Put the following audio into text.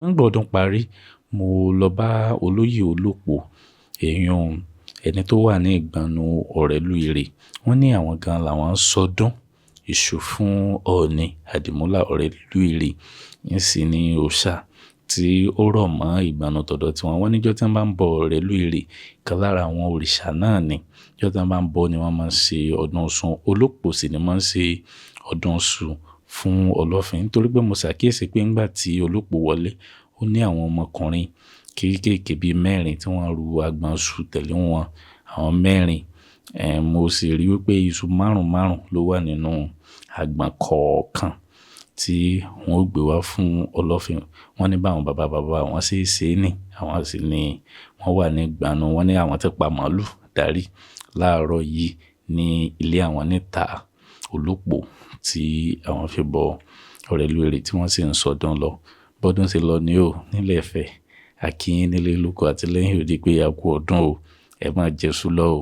Nígbà ọdún parí, mo lọ bá olóyè Olópo, èèyàn ẹni tó wà ní ìgbànú ọ̀rẹ́ lúéré. Wọ́n ní àwọn gan làwọn sọdún Èṣù fún Ọọ̀ni Àdìmúlà ọ̀rẹ́ lúéré. Yín sì ni òòṣà tí ó rọ̀ mọ́ ìgbànú tọ̀dọ̀ tí wọ́n níjọ́ tí wọ́n bá ń bọ ọ̀rẹ́ lúéré, kan lára àwọn òrìṣà náà ni. Ọjọ́ tí wọ́n bá ń bọ ni wọ́n máa ń ṣe ọdún Ọ̀ṣun. Olópo sì ni máa ń ṣe ọdún Ọ̀ṣun fún Ọlọ́fin. Nítorí pé mo ṣàkíyèsí pé nígbà tí Olópo wọlé, ó ní àwọn ọmọkùnrin kéékèèké bíi mẹ́rin tí wọ́n ru agbọ̀n iṣu tẹ̀lé wọn. Àwọn mẹ́rin, mo sì rí wípé iṣu márùn-ún ló wà nínú agbọ̀n kọ̀ọ̀kan tí wọ́n ó gbé wá fún Ọlọ́fin. Wọ́n ní báwọn bàbá wọn ṣe é ṣe ní, àwọn sì ni wọ́n wà ní ìgbànú. Wọ́n ní àwọn tí pa màálù darí láàárọ̀ yìí ní ilé àwọn níta Olópo tí àwọn fi bọ ọ̀rẹ́ lúéré tí wọ́n sì ń sọdún lọ. Bọ́dún ṣe lọ ní Ilé-Ifẹ, a kí yín nílé lóko àti lẹ́yìn odi pé a kú ọdún o, ẹ máa jẹ́ṣu lọ o.